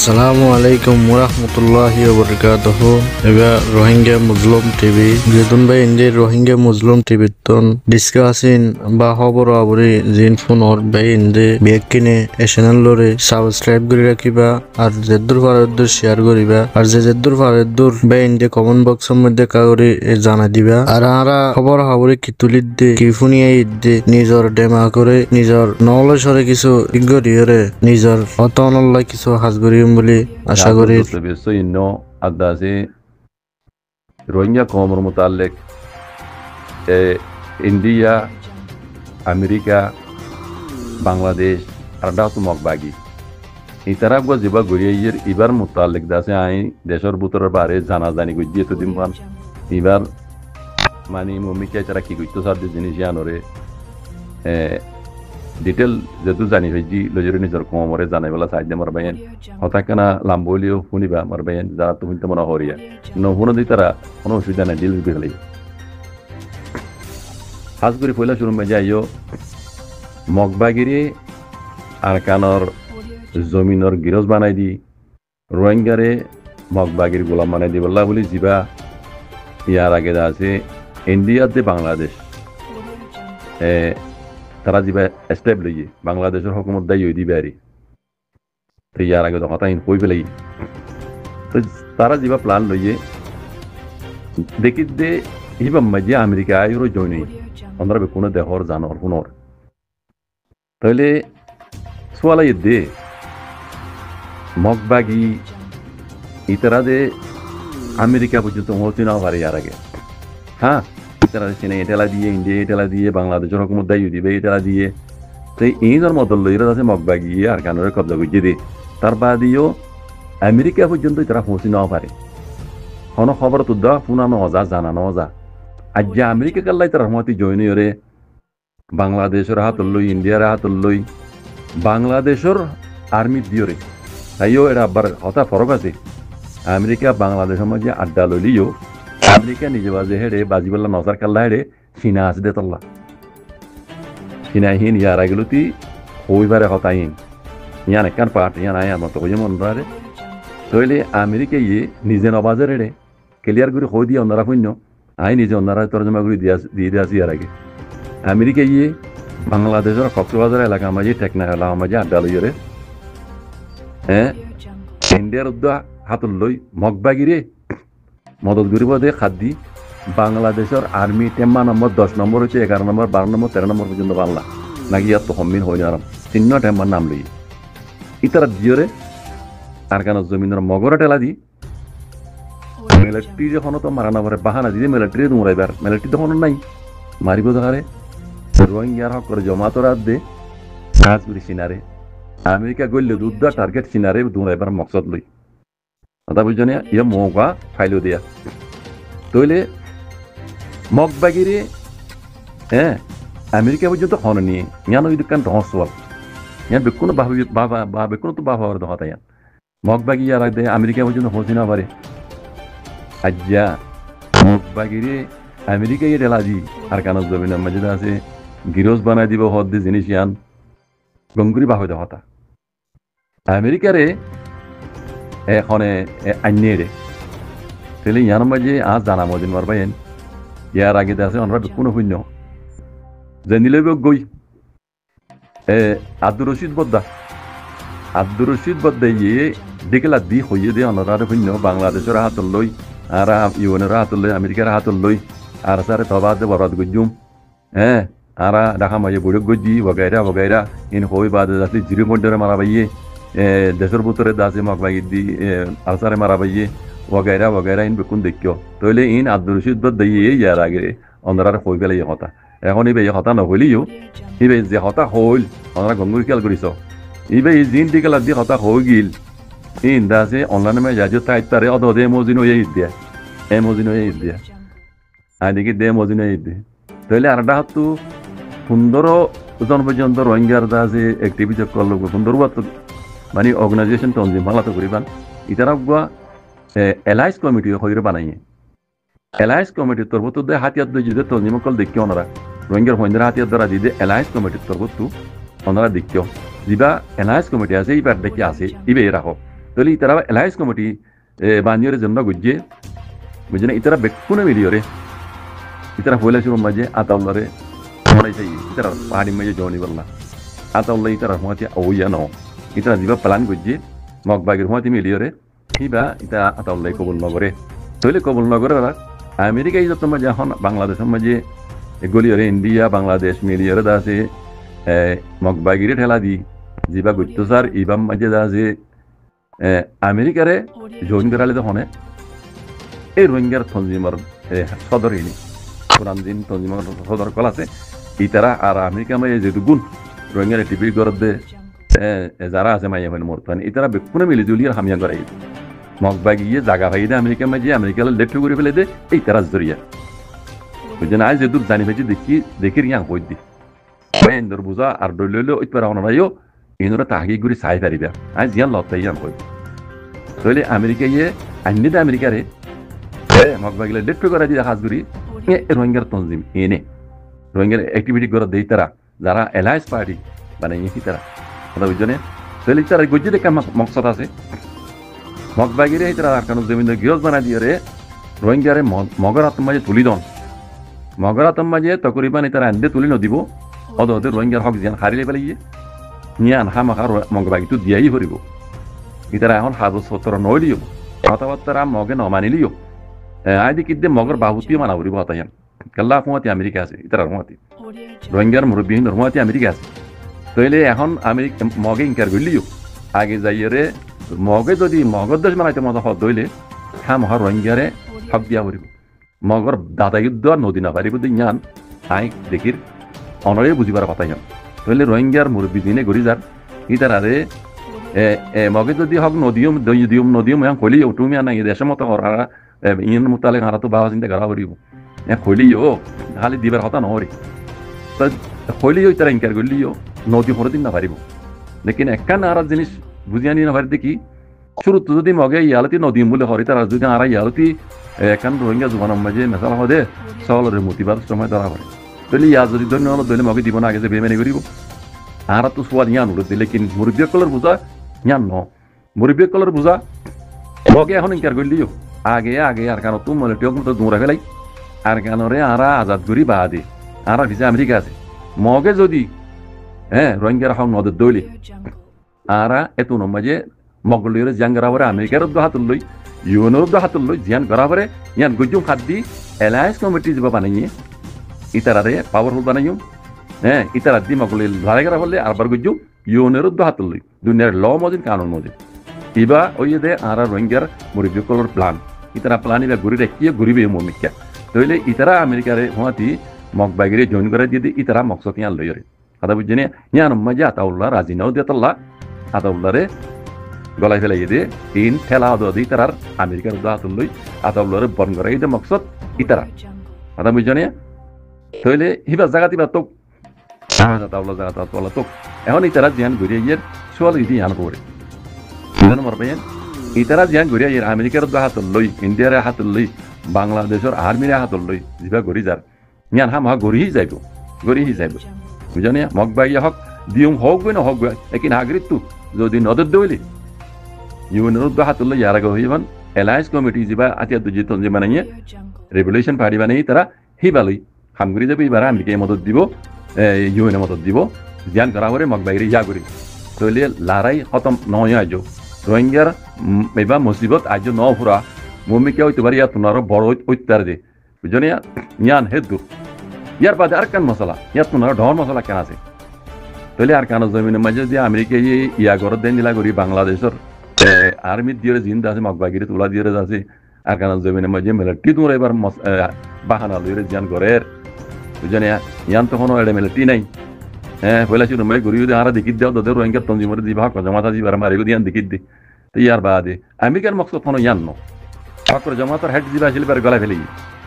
আসসালামু আলাইকুম ওরহমতুল্লাহি ওবরকাতুহু। এবা রোহিঙ্গা মুসলিম টিভি যেতুন ভাই ইন্দি রোহিঙ্গা মুসলিম টিভি তন ডিসকাসিন বা খবর আবরি জিন ফোন অর ভাই ইন্দি বেক কিনে এ চ্যানেল লরে সাবস্ক্রাইব করে রাখিবা আর যেদুর ফারেদুর শেয়ার করিবা আর যেদুর ফারেদুর ভাই ইন্দি কমেন্ট বক্সের মধ্যে কাগরি জানা দিবা আর আরা খবর আবরি কি তুলিদ দে কি ফুনিয়ে ইদ্দে নিজর ডেমা করে নিজর নলেজরে কিছু ইগরিয়রে নিজর অতনল্লাই কিছু হাজগরি বলে আশা করি। ইন্নো আদাসে রোহিঙ্গা কওমের মুতাল্লিক ইন্ডিয়া, আমেরিকা, বাংলাদেশ আর ডাউত মগবাগি ইতারা গো জিবা গড়িয়ে এবার মুতাল্লিক দাসে আই দেশের ভিতরের বারে জানা জানি গিয়ে তো দিন পান এবার মানে মমিকে তারা কি করতো সব জিনিস জানরে ডিটেল যেহেতু জানি হয়েছি লজরে নিজের কমরে জানাই বলা সাহায্য মার বাইন হতাকানা লাম্বলিও শুনিবা মার বাইন যারা তুমি তো মনে হরিয়া নহুনো দি তারা কোনো অসুবিধা নাই ডিল গেলে খাস করে পয়লা শুরু মে যাইও মগবাগিরি আর কানর জমিনর গিরজ বানাই দি রোহিঙ্গারে মগবাগির গোলাম বানাই দি বললা বলি যিবা ইয়ার আগে আছে ইন্ডিয়াতে বাংলাদেশ তারা যিবা স্টেপ লইয়ে বাংলাদেশের হকুমত দায়ী হয়ে দিবে আর তো ইয়ার আগে কথা কই পেলাই তো তারা যিবা প্ল্যান লইয়ে দেখি দে হিবা মাঝে আমেরিকা আইরো জয়নি আমরা কোনো দেহর জানর শুনর তাহলে সোয়ালাই দে মগবাগি ইতারা দে আমেরিকা পর্যন্ত পৌঁছে নাও পারে ইয়ার আগে হ্যাঁ এটেলা দিয়ে ইন্ডিয়া এটেলা দিয়ে বাংলাদেশের হকুমত দায়ী দিবে এটেলা দিয়ে তো এই মদল লইরা আছে মগবাগি আর কানের কবজা করছে দে তার বাদিও আমেরিকা পর্যন্ত তারা পৌঁছে নাও পারে কোনো খবর তো দেওয়া পুনানো অজা জানানো অজা আজ যে আমেরিকা কাল্লাই তার রহমতি জয়নি ওরে বাংলাদেশের হাত লই ইন্ডিয়ার হাত লই বাংলাদেশের আর্মি দিওরে তাইও এরা আবার হতা ফরক আছে আমেরিকা বাংলাদেশের মাঝে আড্ডা লইলিও আমেরিকা নিজে বাজে হেড়ে বাজিবাল্লা নজার কাল্লা হেড়ে চীনা আছে দে তল্লা চীনাহীন ইয়ার আগেলতি হইবারে হতাহীন ইয়ান একান পাঠ ইয়ান আয় আমার তো হয়ে মন রে তইলে আমেরিকা ইয়ে নিজে নবাজের হেড়ে ক্লিয়ার করে হই দিয়ে অন্যরা শূন্য আই নিজে অন্যরা তর্জমা করে দিয়ে দিয়ে আসি ইয়ার আগে আমেরিকা ইয়ে বাংলাদেশের কক্সবাজার এলাকার মাঝে টেকনা এলাকার মাঝে আড্ডা লইরে ইন্ডিয়ার উদ্যোগ হাতল লই মগবাগিরে মদত গরিব দে খাদ্যি বাংলাদেশের আর্মি টেম্মা নম্বর 10 নম্বর হচ্ছে 11 নম্বর 12 নম্বর 13 নম্বর পর্যন্ত বাংলা নাকি ইয়ার তো হমিন হয়ে যারাম 3 টেম্মার নাম লই ইতারা দিয়রে আর কেন জমিনের মগরা টেলা দি মিলিটারি যখন তো মারা না পারে বাহানা দিয়ে মিলিটারি দৌড়াইবার মিলিটারি তখন নাই মারিব দেখারে রোহিঙ্গার হক করে জমাতো রাত দে কাজ করি সিনারে আমেরিকা গড়লে দুধা টার্গেট সিনারে দৌড়াইবার মকসদ লই কথা বুঝছো না ইয়ে মৌকা ফাইল দিয়া তইলে মগবাগিরে আমেরিকা পর্যন্ত খন নিয়ে ইয়ান ওই দোকান রহস্যল ইয়ান বেকুনো বেকুনো তো বাবা দেখা ইয়ান মগবাগি ইয়ার আগে আমেরিকা পর্যন্ত পৌঁছে না পারে আজ্জা মগবাগিরে আমেরিকা ইয়ে টেলা দি আর কানত জমিনের মাঝে আছে গিরজ বানাই দিব হদ দি জিনিস ইয়ান গঙ্গুরি বাহ দেখা আমেরিকারে এখনে আইনে তাহলে ইয়ার মাঝে আজ জানা মদিন মারবাইন ইয়ার আগে আছে আমরা কোনো শূন্য যে নিলে গই আব্দুর রশিদ বদ্দা ইয়ে দেখলা দি হইয়ে দিয়ে অনরা শূন্য বাংলাদেশের হাতল লই আর ইউএনের হাতল লই আমেরিকার হাতল লই আর সারে তবাদ বরাদ গজ্জুম আর দেখা মাঝে বুড়ো গজ্জি বগাইরা ইন হই বাদে যাতে জিরো মন্ডরে মারা বাইয়ে দেশের ভিতরে দাসে মগবাগি দি আলসারে মারা বাইয়ে ওগাইরা ইন বেকুন দেখিও তইলে ইন আব্দুর রশিদ বদ্দা ইয়ে ইয়ার আগে অনরার হই পেলে এই কথা এখন ইবে এই কথা নহলিও ইবে যে কথা হইল অনরা গঙ্গুরি খেয়াল করিস ইবে এই জিন দিকেলা দি কথা হই গিল ইন দাসে অনলাইনে মে যাজো তাইতারে অদে মজিন হয়ে দিয়া মজিন হয়ে দিয়া আদিকে দে মজিন হয়ে দিয়ে তাহলে আরটা হাতু 15 জন পর্যন্ত রোহিঙ্গার দাসে অ্যাক্টিভিটি করলো 15 মানে অর্গানাইজেশন তঞ্জিম ভালো তো করিবান ইতারা গুয়া এলাইস কমিটি হইরে বানাইয়ে এলাইস কমিটির তরফ দে হাতিয়ার দে যদি তঞ্জিম কল দেখিও ওনারা রোহিঙ্গার হইন্দার হাতিয়ার দ্বারা দিদে এলাইস কমিটির তরফ ওনারা দেখিও যিবা এলাইস কমিটি আছে এইবার দেখি আছে ইবে রাখো তাহলে ইতারা এলায়েন্স কমিটি বানিয়ে জন্য গুজে বুঝে না ইতারা বেকুনে মিলিয়রে ইতারা হইলে শুরু মাঝে আতাউল্লারে মরাই চাই ইতারা পাহাড়ি মাঝে জনি বললা আতাউল্লাহ ইতারা হমাতে ওইয়া ন ইতারা দিবা প্লান গুজে মগবাগের হমাতে মিলিয়রে হিবা ইতা আতাউল্লাহ কবুল নগরে তাহলে কবুল নগরে আমেরিকা এই যত মাঝে এখন বাংলাদেশের মাঝে গলিয়রে ইন্ডিয়া বাংলাদেশ মিলিয়রে দাসে মগবাগিরে ঠেলা দি যিবা গুত্তসার ইবাম মাঝে দাসে আমেরিকারে জয়েন করালে তখন এই রোহিঙ্গার তঞ্জিমর সদর ইনি কোরআন দিন তঞ্জিমর সদর কল আছে ইতারা আর আমেরিকা মাঝে যেহেতু গুণ রোহিঙ্গার টিভি গরদে যারা আছে মাইয়া মানে মরতান ইতারা বেকুনে মিলি জুলিয়ার হামিয়া করাই মগবাগিয়ে জাগা ভাই দে আমেরিকা মাঝে আমেরিকা লেট্টু করে ফেলে দে এই তারা জরিয়া বুঝছেন আজ যেহেতু জানি ভাই দেখি রিয়া হই দি এন্দর বুঝা আর ডইলে ওই পারা অনারাইও ইনরা তাহাগি গুরি চাই পারিবা আজ জিয়ান লতাই ইয়ান হই তাহলে আমেরিকা ইয়ে আইনি দে আমেরিকারে মগবাগিলে লেট্টু করে দিয়ে হাজ গুরি রোহিঙ্গার তঞ্জিম এনে রোহিঙ্গার অ্যাক্টিভিটি করে দেই তারা যারা এলায়েন্স পার্টি বানাইছি তারা কথা বুঝছেন তাহলে তারা গজ্জি দেখা মকসদ আছে মগবাগিরে তারা আরকানো জমিন গিরজ বানাই দিয়ে রে রোহিঙ্গারে মগর আত্মাজে তুলি দন মগর আত্মাজে তকরিবান তারা আন্দে তুলি নদিব অদে রোহিঙ্গার হক জিয়ান হারিলে পেলাইয়ে নিয়ান হামাখা মগবাগিটো দিয়াই ভরিব ইতারা এখন সাজু সত্তর নইলিও কথাবার্তারা মগে নমানিলিও আইদি কিদ্দে মগর বাহুতিও মানা ভরিব হতাইয়ান কাল্লা হুমাতি আমেরিকা আছে ইতারা হুমাতি রোহিঙ্গার মুরব্বীহীন হুমাতি আমেরিকা আছে তাইলে এখন আমেরিকা মগে ইনকার করলিও আগে যাইয়ে রে মগে যদি মগর দেশ বানাইতে মতো হদ দইলে হামহা রোহিঙ্গারে হক দিয়া ভরিব মগর দাদা যুদ্ধ আর নদী না পারিব দিন আই দেখির অনরে বুঝিবার কথা ইয়ান তাহলে রোহিঙ্গার মুরব্বী দিনে গড়ি যার ইতারারে মগে যদি হক নদীয়ম কলিও তুমি আনা দেশের মতো হরা ইন মোতালে হারা তো বাবা চিন্তা করা করিব কলিও খালি দিবার কথা নহরে কলিও তারা ইনকার করলিও নদী হরে দিন না পারিব লেকিন একখান আর জিনিস বুঝিয়া নিয়ে না পারি দেখি শুরুতে যদি মগে ইয়ালতি নদীম বলে হরে তারা যদি আর ইয়ালতি একখান রোহিঙ্গা জুবানের মাঝে মেসাল হদে সকলের মতিবাদ সময় ধরা পড়ে তাহলে ইয়া যদি ধন্য হলো দলে মগে দিব না আগে যে বেমানি করিব আর তো সোয়াদ ইয়ান উড়ে দিলে কিন্তু মুরব্বী কলর বুঝা ইয়ান ন মুরব্বী কলর বুঝা মগে এখন ইনকার করলিও আগে আর কেন তুমি মনে টিয়ক মতো দৌড়া ফেলাই আর কেনরে আরা আজাদ করি বা দে আর ভিসা আমেরিকা আছে মগে যদি রোহিঙ্গার হক নদের দইলে আরা এত নমাজে মগলের জিয়ান গড়াবরে আমেরিকার হাতুল লই ইউএনের হাতুল লই জিয়ান গড়াবরে ইয়ান গুজুম খাদ্দি এলায়েন্স কমিটি যা বানাইয়ে ইতারারে পাওয়ারফুল বানাইও ইতারা দি মগলে লড়াই করা বললে আরবার গুজুম ইউএনের হাতুল লই দুনিয়ার ল মজিদ কানুন মজিদ ইবা ওই দে আরা রোহিঙ্গার মুরব্বী কলর প্লান ইতারা প্লান ইবা ঘুরি রেখিয়ে ঘুরিবে মমিকা তাইলে ইতারা আমেরিকারে হওয়াতি মগবাগিরে জয়েন করে দিয়ে ইতারা মকসদ ইয়ান লইরে কথা বুঝছেন ইয়ান মজা আতাউল্লাহ রাজি নাও দিয়াতাল্লাহ আতাউল্লাহরে গলায় ফেলাই দিয়ে তিন ঠেলা দি তারার আমেরিকার হাতুল লই আতাউল্লাহরে বন করাই দে মকসদ ইতারা কথা বুঝছেন তাইলে হিবা জায়গাতিবা তোক আতাউল্লাহ জায়গা তোক এখন ইতারা জিয়ান ঘুরিয়ে ইয়ের সোয়াল ইদি ইয়ান পড়ে মরবেন ইতারা জিয়ান ঘুরিয়া ইয়ের আমেরিকার হাতুল লই ইন্ডিয়ার হাতুল লই বাংলাদেশের আর্মির হাতুল লই যিবা ঘুরি যার ইয়ান হামহা ঘুরিহি যাইব বুঝলেন মগবাগিয়া হক দিয়ম হোক বই না হোক বই একি নাগরিক তো যদি নদর দইলে ইউএনের হাতুল লই ইয়ার আগে হইবান এলায়েন্স কমিটি যিবা আতিয়া দুজি তঞ্জি বানাইয়ে রেভলিউশন পার্টি বানাই তারা হিবালই হামগুড়ি যাবে এবার আমেরিকায় মদত দিব ইউএনে মদত দিব জিয়ান করা করে মগবাগিরি ইয়া করি তৈলে লড়াই খতম নয় আজ রোহিঙ্গার এবার মুসিবত আজ ন ফুরা মমিকা হইতে পারি ইয়া তোমার বড় ঐত্যার দে বুঝলেন ইয়ান হেদু ইয়ার বাদে আর কান মশলা ইয়ার তোমার ঢর মশলা কেন আছে তাহলে আর কান জমিনের মাঝে দিয়ে আমেরিকা ইয়া ঘর দেন দিলা করি বাংলাদেশের আর্মি দিয়ে জিন্দা আছে মগবাগিরি তোলা দিয়ে আছে আর কান জমিনের মাঝে মিলিটারি তোমার এবার বাহানা লইরে জিয়ান ঘরের বুঝলেন ইয়ান তখন মিলিটারি নাই পয়লা শুরু মই ঘুরি আর দেখিত দেও তোদের রোহিঙ্গার তঞ্জিমরে দিবা জমাতা দিবার মারিগো দিয়ান দেখিত দে ইয়ার বাদে আমেরিকার মকসদ কোনো ইয়ান ন ঠাকুর জমাতার হেড দিবা আসলে বার গলা ফেলি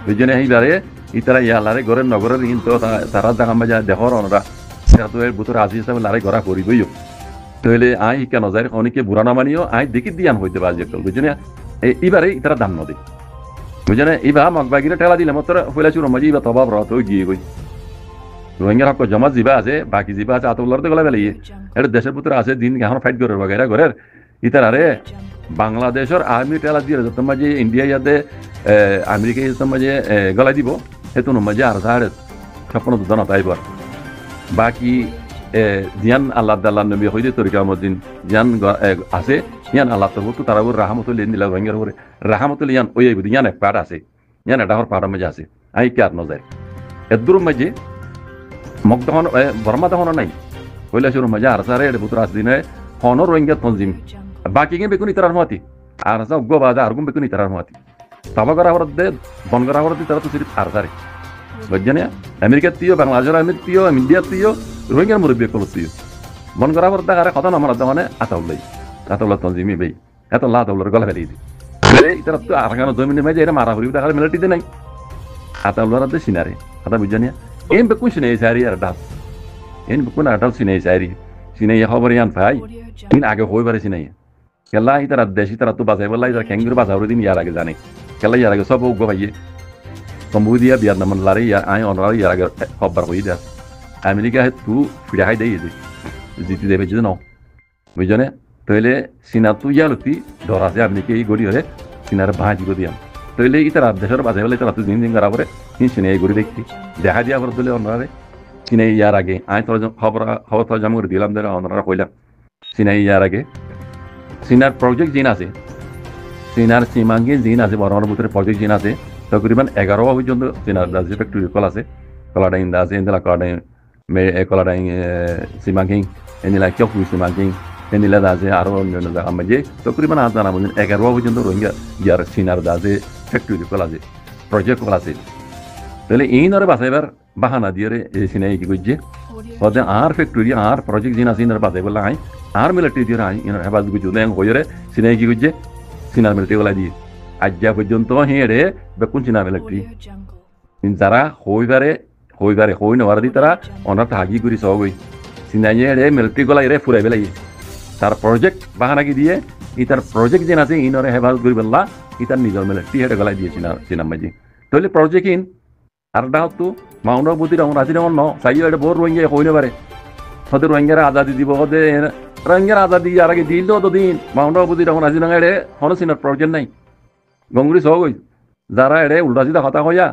বুঝছেন এইবারে ইতারা ইয়ালারে ঘরের নগরের কিন্তু তারা দেখাম যা দেখর অনরা তো এর ভিতরে আজি হিসাবে লারে ঘরা করিবইও তাহলে আই কেন যায় অনেকে বুড়া না মানিও আই দেখি দিয়ান হইতে পারে একদল বুঝছেন এইবারে ইতারা দাম নদে বুঝছেন এইবা মগবাগিরে ঠেলা দিলে মতো পয়লা শুরু মাঝে ইবা তবাব রত গিয়ে গই রোহিঙ্গার হক জমা যিবা আছে বাকি যিবা আছে আতউল্লাহর গলা ফেলিয়ে এটা দেশের ভিতরে আছে দিন এখন ফাইট করে বাগেরা ঘরের ইতারারে বাংলাদেশের আর্মি টেলা দিয়ে যত মাঝে ইন্ডিয়া ইয়াতে আমেরিকা যত মাঝে গলাই দিব সেইটো মাঝে আর সাড়ে স্বপ্ন দুজন তাইবার বাকি জিয়ান আল্লাহ দাল্লাহ নবী হইতে তরিকা মদিন জিয়ান আছে ইয়ান আল্লাহ তো তারা রাহামতুল নিলা রঙের করে রাহামতুল ইয়ান ওই ইয়ান এক পাট আছে ইয়ান এটা পাড়ার মাঝে আছে আই কে আর নজায় এদুর মাঝে মগ তখন বর্মা তখন নাই কৈলাসের মাঝে আর সারে পুত্র আস দিনে হনর রোহিঙ্গা তঞ্জিম বাকি গে বেকুনি তারার মাতি আর সব গো বাজা আর গুম বেকুনি তারার মাতি তবা করা হরত দে বন করা হরত তারা তো সিরিফ আর সারে বুঝছেন আমেরিকা তিও বাংলাদেশের আমির তিও ইন্ডিয়া তিও রোহিঙ্গার মুরব্বী কল তিও বন করা হরত আর কথা আমার মানে আতাউল্লাহ তঞ্জিমি বেই এত লা আতাউল্লাহর গলা ফেলে দিই তারা তো আর কেন 2 মিনিট মাঝে এটা মারা হরিব দেখার মিলিটিতে নাই আতাউল্লাহর দে সিনারে কথা বুঝছেন এম বেকুন সিনে সারি আর ডাল এন বেকুন আর ডাল সিনে সারি সিনে খবর ইয়ান ভাই দিন আগে হই পারে সিনে কেলা ইতারা দেশ ইতারা তো বাজাই বলা ইতারা ক্যাঙ্গুর বাজার দিন ইয়ার আগে জানে কেলা ইয়ার আগে সব উগ্র ভাইয়ে কম্বু দিয়া বিয়ার নাম লারে আই অনার ইয়ার আগে খবর হই দেয় আমেরিকা হে তু ফিরে হাই দেই জিতি দেবে যদি ন বুঝছনে তইলে সিনা তু ইয়ালতি ধরাছে আমেরিকা এই গড়ি হরে সিনার ভাঁজি গো দিয়াম তইলে ইতারা দেশের বাজাই বলে ইতারা তো দিন দিন করা পরে সিনে এই গড়ি দেখতি দেখা দিয়া পরে দিলে অনারে সিনে ইয়ার আগে আই তোর খবর জমা করে দিলাম ধরে অনারা কইলাম সিনে ইয়ার আগে সিনার প্রজেক্ট জিন আছে সিনার সীমাঙ্গে জিন আছে বড় ভিতরে প্রজেক্ট জিন আছে তকরিবান 11 পর্যন্ত সিনার দাসে ফ্যাক্টরি কল আছে কলাডাইন দাসে ইন্দলা কলাডাইন সীমাঙ্গে এনিলা কিয়কু সীমাঙ্গে এনিলা দাসে আরো অন্যান্য জায়গা মাঝে তকরিবান আদানা মধ্যে 11 পর্যন্ত রোহিঙ্গা ইয়ার সিনার দাসে ফ্যাক্টরি কল আছে প্রজেক্ট কল আছে তাহলে এই নরে বাসাইবার বাহানা দিয়ে সিনাই কি করছে ওদের আর ফ্যাক্টরি আর প্রজেক্ট জিন আছে ইনার বাসাই বলা হয় আর মিলিটারি দিয়ে আই ইনার হেফাজত করছে ল্যাং হয়ে সিনাই কি করছে সিনার মিলিটারি গলা দিয়ে আজ্ঞা পর্যন্ত হেঁড়ে বেকুন সিনা মিলিটারি যারা হইবারে হই নেওয়ার দি তারা অনার হাগি করি সব ওই সিনাই হেঁড়ে মিলিটারি গলা এরে ফুরাই বেলাই তার প্রজেক্ট বাহানাকি দিয়ে ইতার প্রজেক্ট যেন আছে ইনরে হেফাজত করি বেলা ইতার নিজের মিলিটারি হেঁড়ে গলাই দিয়ে সিনার মাঝে তাহলে প্রজেক্ট ইন আর ডাহতো মাউন্ট বুদ্ধি রঙ রাজি রঙ ন চাই এটা বোর রোহিঙ্গা হই নেবারে হতে রোহিঙ্গারা আজাদি দিব হতে রোহিঙ্গার আজাদি আর আগে দিল তো দিন মাউন্ট বুদ্ধি রঙ রাজি রঙ এড়ে হন সিনার প্রজেক্ট নাই গঙ্গুরি সহ গই যারা এড়ে উল্টা সিধা কথা হইয়া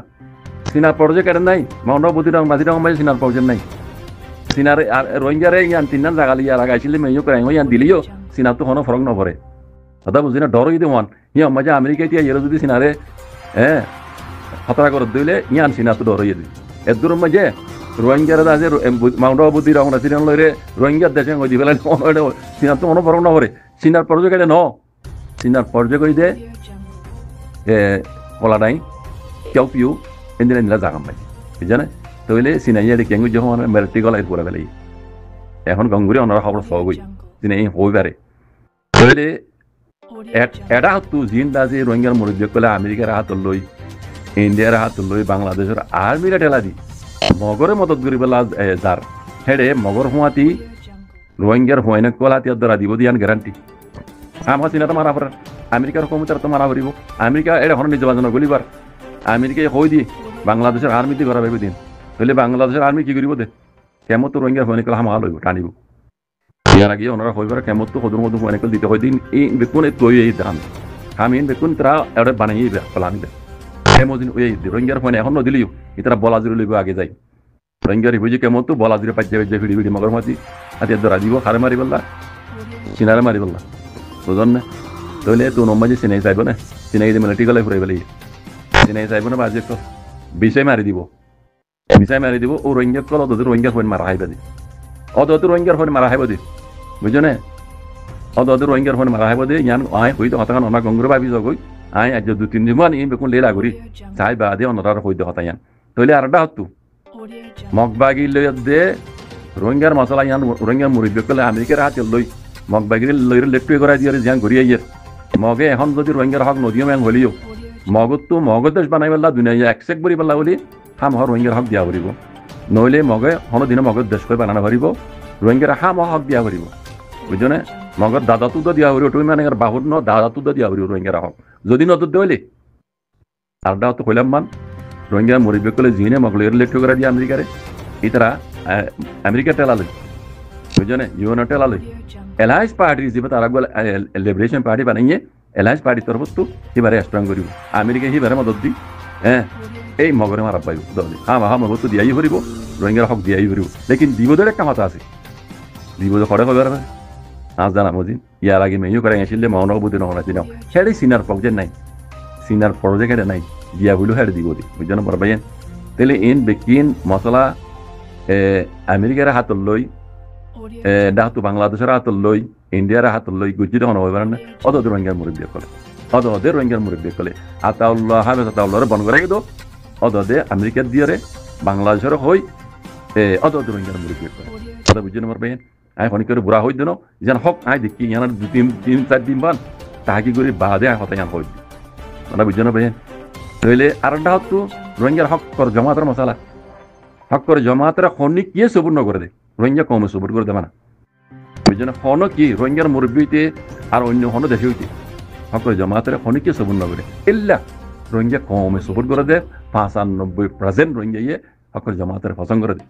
সিনার প্রজেক্ট এড়ে নাই মাউন্ট বুদ্ধি রঙ রাজি রঙ মাঝে সিনার প্রজেক্ট নাই সিনার রোহিঙ্গারে ইয়ান তিনান জাগালি আর আগাইছিলে মেয়ো করে ইয়ান দিলিও সিনার তো হন ফরক নপরে কথা বুঝি না ডর যদি মন ইয়া মাঝে আমেরিকা এতিয়া ইয়ে যদি সিনারে খতরা করে দিলে ইয়ান সিনা তো ডর হয়ে দিই এদুর মাঝে রোহিঙ্গারা আছে মাউন্ট বুদ্ধি রঙ রাজি রঙ লইরে রোহিঙ্গার দেশে গদি ফেলে সিনার তো মনে ফরক নপরে সিনার প্রজেক্ট এড়ে ন সিনার প্রজেক্ট হই দে কলাডাই কেউ পিউ এদিন নিলা জাগাম পাই বুঝছে তইলে সিনাইয়া দেখি কেঙ্গু যখন মেলটি গলাই পুরা ফেলাই এখন গঙ্গুরি অনারা খবর সবই সিনাই হই পারে তইলে এটা তো জিন দাজি রোহিঙ্গার মুরব্বী কলে আমেরিকার হাত লই ইন্ডিয়ার হাত লই বাংলাদেশের আর্মিরা ঠেলা দি মগরে মদত করি পেলা যার হেডে মগর হুঁয়াতি রোহিঙ্গার হুঁয়াইনে কলা তিয়ার দ্বারা দিব দিয়ান গ্যারান্টি আমার চিনাটা মারা পড়ার আমেরিকার কমিটার তো মারা পড়ব আমেরিকা এটা হন নিজ বাজানো গলিবার আমেরিকায় হই দি বাংলাদেশের আর্মি দি করা ভাবি দিন তাহলে বাংলাদেশের আর্মি কি করিব দে কেমন তো রোহিঙ্গার হুঁয়াইনে কলা হামা লইব টানিব ইয়ার আগে ওনারা হইবার কেমন তো সদুর মধু হুঁয়াইনে দিতে হয় দিন এই বেকুন তৈ এই দাম আমি বেকুন তারা এটা বানাই পেলাম কেমন দিন ওই রোহিঙ্গার হুঁয়াইনে এখন নদিলিও ইতারা বলাজুরি লইব আগে যাই রোহিঙ্গার বুঝি কেমন তো বলাজুরি পাইছে ভিড়ি ভিড়ি মগর মাতি হাতিয়ার ধরা দিব হারে মারি বললা সিনারে মারি বললা বুঝন না তাহলে তো নম্বাজি সিনাই চাইব না সিনাই দিয়ে মিলিটারি গলাই ফুরাই পেলাই সিনাই চাইব না বাজি একটু বিষয় মারি দিব ও রোহিঙ্গার কল অত রোহিঙ্গার ফোন মারা হাইবা দি অত রোহিঙ্গার ফোন মারা হাইব দি বুঝছো না অত রোহিঙ্গার ফোন মারা হাইব দি ইয়ান আই হই তো হতাখান অনা গঙ্গুর ভাবি যাগই আই আজ 2-3 দিন মান ই বেকুন লেলা করি চাই বা দে অনরার হই দে হতায়ান তাহলে আরটা হতো মগবাগি লই দে রোহিঙ্গার মশলা ইয়ান রোহিঙ্গার মুরব্বী কলে আমেরিকার হাতে লই মগবাগির লইরে লেটুয়ে করাই দিয়ে জিয়ান ঘুরি আইয়ের মগে এখন যদি রোহিঙ্গার হক নদীয় ম্যাং হলিও মগত তো মগ দেশ বানাই পেলা দুনিয়া একসেক বরি পেলা বলি হাম হর রোহিঙ্গার হক দিয়া ভরিব নইলে মগে হনো দিনে মগত দেশ করে বানানো ভরিব রোহিঙ্গার হাম হক দিয়া ভরিব বুঝছো না মগর দাদা তো দিয়া ভরিব তুমি মানে বাহুর ন দাদা তো দিয়া ভরিব রোহিঙ্গার হক যদি নদর দেওয়ালি আর দাও তো কইলাম মান রোহিঙ্গা মুরব্বী কলে জিনে মগলের লেটুয়ে করা দিয়ে আমেরিকারে ইতারা আমেরিকা টেলা লই বুঝছো না ইউএন টেলা লই এলায়েন্স পার্টি হিসেবে তারা লিবারেশন পার্টি বানাইয়ে এলায়েন্স পার্টির তরফ তো সিবারে স্ট্রং করিব আমেরিকা সিবারে মদত দি হ্যাঁ এই মগরে মারা পাইব দলে হা মগর তো দিয়াই ফুরিব রোহিঙ্গার হক দিয়াই ফুরিব লেকিন বিপদের একটা কথা আছে বিপদ খড়ে খবর আজ জানা মজিন ইয়ার আগে মেয়ু করে গেছিলে মহনক বুদ্ধি নহনা দিনাও হেডে সিনার প্রজেক্ট নাই সিনার প্রজেক্ট হেডে নাই দিয়া বইলো হেডে দিব দি বুঝছেন পারবাইন তাহলে ইন বেকিন মশলা আমেরিকার হাতল লই ডাকতু বাংলাদেশের হাতল লই ইন্ডিয়ার হাতল লই গুজি তখন হইবার না অত রোহিঙ্গার মুরব্বী কলে অত রোহিঙ্গার মুরব্বী কলে আতাউল্লাহ হাফেজ আতাউল্লাহরে বন করে দো অত আমেরিকার দিয়ারে বাংলাদেশের হই অত রোহিঙ্গার মুরব্বী কলে কথা বুঝছেন পারবাইন আই হনি করে বুড়া হই দিন যেন হক আই দেখি ইয়ার তিন চার দিন বান তাহাকি করে বাদে আই হতে ইয়ান হই কথা বুঝছেন পারবাইন তাহলে আরেকটা হতো রোহিঙ্গার হক কর জমাতের মশালা হক করে জমাতের খনি কি সবুর নগরে দে রোহিঙ্গা কমে সবুর করে দেবা না বুঝছেন হন কি রোহিঙ্গার মুরব্বীতে আর অন্য হন দেশে হইতে হক করে জমাতের খনি কি সবুর নগরে ইল্লা রোহিঙ্গা কমে সবুর করে দে 95% রোহিঙ্গা ইয়ে হক করে জমাতের পছন্দ করে দে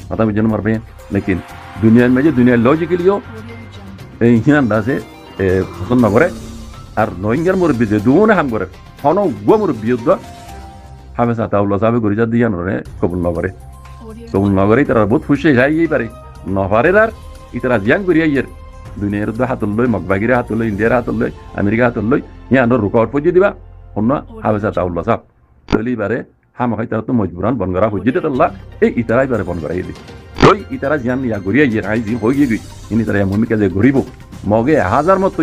কথা বুঝছেন পারবেন লেকিন দুনিয়ার মাঝে দুনিয়ার লজিক্যালিও এই হিয়ান দাসে পছন্দ নগরে আর রোহিঙ্গার মুরব্বী যে দুনে হাম করে হন গো মুরব্বী হাফেজ আতাউল্লাহ সাহেব গরিজা দিয়া নরে কবুল নগরে তারা বহুত খুশি যাইই পারে নপারে আর ইতারা জিয়ান করিয়া ইয়ের দুনিয়ার হাতল লই মগবাগিরে হাতল লই ইন্ডিয়ার হাতল লই আমেরিকা হাতল লই ইয়ানোর রুকাওয়াট পজিয়ে দিবা অন্য হাফেজ আতাউল্লাহ সাহেব তলি বারে হামাখাই তারা তো মজবুরান বন করা হয়ে যেতে তাল্লা এই ইতারাই বারে বন করাই দি ওই ইতারা জিয়ান ইয়া গরিয়া ইয়ের আই জি হয়ে গিয়ে ইনি তারা ভূমিকা যে ঘুরিব মগে হাজার মত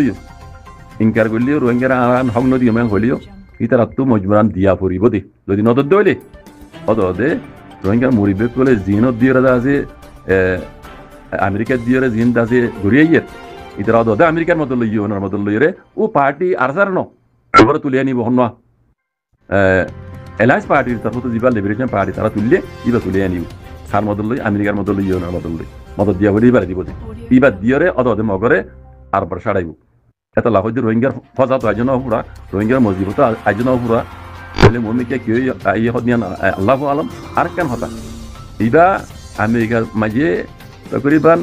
ইনকার করলিও রোহিঙ্গার আন হক নদী মেং হলিও ইতারা তো মজবুরান দিয়া ফুরিব দে যদি নদর দইলে অদে রোহিঙ্গার মুরিবে কলে জিনত দিয়ে রাজা আছে আমেরিকার দিয়ে জিন আছে ঘুরিয়ে ইয়ের ইতারা অদে আমেরিকার মতো লইয়ে ওনার মতো লইয়ে রে ও পার্টি আর সার ন এবারে তুলিয়ে নিব হন এলায়েন্স পার্টির তরফ তো যা লিবারেশন পার্টি তারা তুললে ইবা তুলিয়ে নিব সার মতো লই আমেরিকার মতো লইয়ে ওনার মতো লই মতো দিয়া বলে এবার দিব ইবা দিয়ে রে অদে মগরে আর পর সাড়াইব এত লাভ হচ্ছে রোহিঙ্গার ফজা তো আইজন পুরা রোহিঙ্গার মসজিদ তো আইজন পুরা তাহলে মমিকে কেউ ইয়ে হদিয়ান আল্লাহ আলম আর কেন হতা ইবা আমেরিকার মাঝে তকরিবান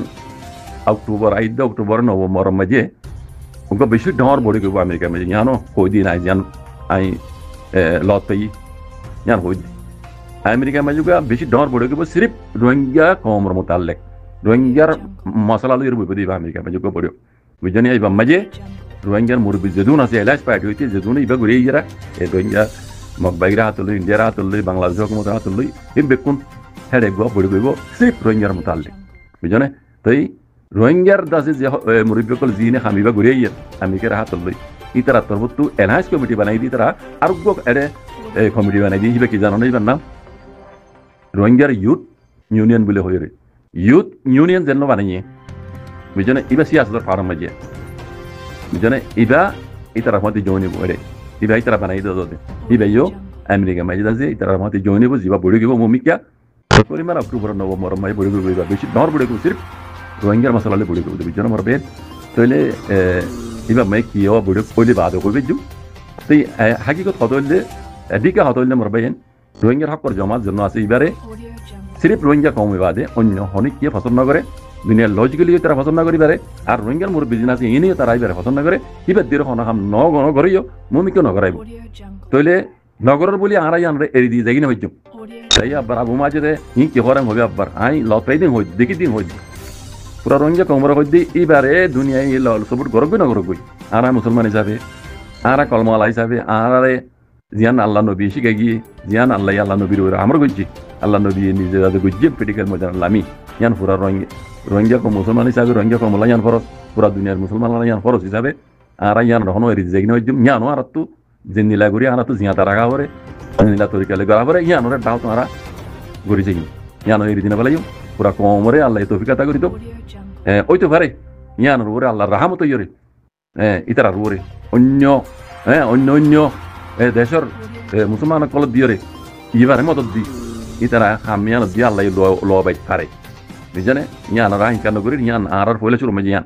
অক্টোবর নভেম্বর মাঝে উনকে বেশি ডর বড়ি করবো আমেরিকার মাঝে ইয়ানো কই দিন আই জান আই লত পাই ইয়ান কই আমেরিকার মাঝে বেশি ডর বড়ি করবো সিরিফ রোহিঙ্গা কমর মোতালেক রোহিঙ্গার মশলা লইয়ের বই দিবা আমেরিকার মাঝে পড়িও বুঝনি ইবা মাঝে রোহিঙ্গার মুরব্বী যেদুন আছে এলায়েন্স পার্টি হইতে যেদুন ইবা ঘুরে ইয়েরা এই রোহিঙ্গা মগবাইরা হাতল ইন্ডিয়ার হাতল বাংলাদেশ হকুমতের হাতল এই বেকুন হেডে গো পড়ে গইব সিরিফ রোহিঙ্গার মোতালেক বুঝনে তাই রোহিঙ্গার দাসে যে মুরব্বী কল জিনে খামিবা ঘুরে ইয়ে আমেরিকার হাতল ই তারা তরফতো এলায়েন্স কমিটি বানাই দি তারা আর এডে কমিটি বানাই দি হিবে কি জানো ইবার নাম রোহিঙ্গার ইউথ ইউনিয়ন বলে হয়ে রে ইউথ ইউনিয়ন যেন বানাইয়ে বুঝনে ইবা সিয়াসতের ফার্ম মাঝে বুঝনে ইবা ইতারা মধ্যে জয়নিব রে ইবা ইতারা বানাই দে ইবা ইয়ো আমেরিকা মাঝে দাসে ইতারা মধ্যে জয়নিব জিবা বড়ি গিব মমিকা পরিমাণ অক্টোবর নভেম্বর মাঝে বড়ি গিব ইবা বেশি ডর বড়ি গিব সির্ফ রোহিঙ্গার মশলালে বড়ি গিব বুঝনে মারবে তাইলে ইবা মাই কি হওয়া বড়ি কইলে বাদ কইবে জু তাই হাকিকত হতইলে এদিকে হতইলে মারবে রোহিঙ্গার হক জমার জন্য আছে ইবারে সিরিফ রোহিঙ্গা কমে বাদে অন্য অনেক কি পছন্দ না করে দুনিয়ার লজিক্যালি তারা পছন্দ না করি পারে আর রোহিঙ্গার মোর বিজনেস এনেও তারা এবারে পছন্দ না করে এবার দিয়ে হাম নগরিও মমিকেও নগরাইব তইলে নগরের বলি আড়াই আনরে এড়ি দিয়ে যাই না হইজ তাই আব্বার আবু মাঝে হি কি হরাম হবে আব্বার আই লতাই দিন হই দেখি দিন হই পুরা রোহিঙ্গা কমর হই দি এবারে দুনিয়ায় সবুর গরগই না গরগই আর মুসলমান হিসাবে আর কলমালা হিসাবে আরে জিয়ান আল্লাহ নবী শিখে গিয়ে জিয়ান আল্লাহ নবীর আমার গজ্জি আল্লাহ নবী নিজে গজ্জি পেটিকার মজা লামি ইয়ান পুরা রোহিঙ্গা কম মুসলমান হিসাবে রোহিঙ্গা কমলা ইয়ান ফরস পুরা দুনিয়ার মুসলমান ইয়ান ফরস হিসাবে আর ইয়ান রহনো এরি যেগিনে হইজুম ইয়ানো আর তো যে নীলা গুড়ি আর তো জিয়া তারা গাওরে নীলা তরিকালে গড়া পরে ইয়ানোর ডাও তোমারা গড়ি যাই ইয়ানো এরি দিনা বেলাইও পুরা কমরে আল্লাহ তৌফিকাতা করি তো ওই তো পারে ইয়ানোর উপরে আল্লাহর রাহমত ইয়রে ইতারার উপরে অন্য অন্য দেশের মুসলমান কল দিয়ে ইবারে মদত দি ইতারা হামিয়ান দিয়ে আল্লাহ ল বাইত পারে বুঝনে ইয়ান রাহিন কান করি ইয়ান আর পয়লা শুরু মাঝে ইয়ান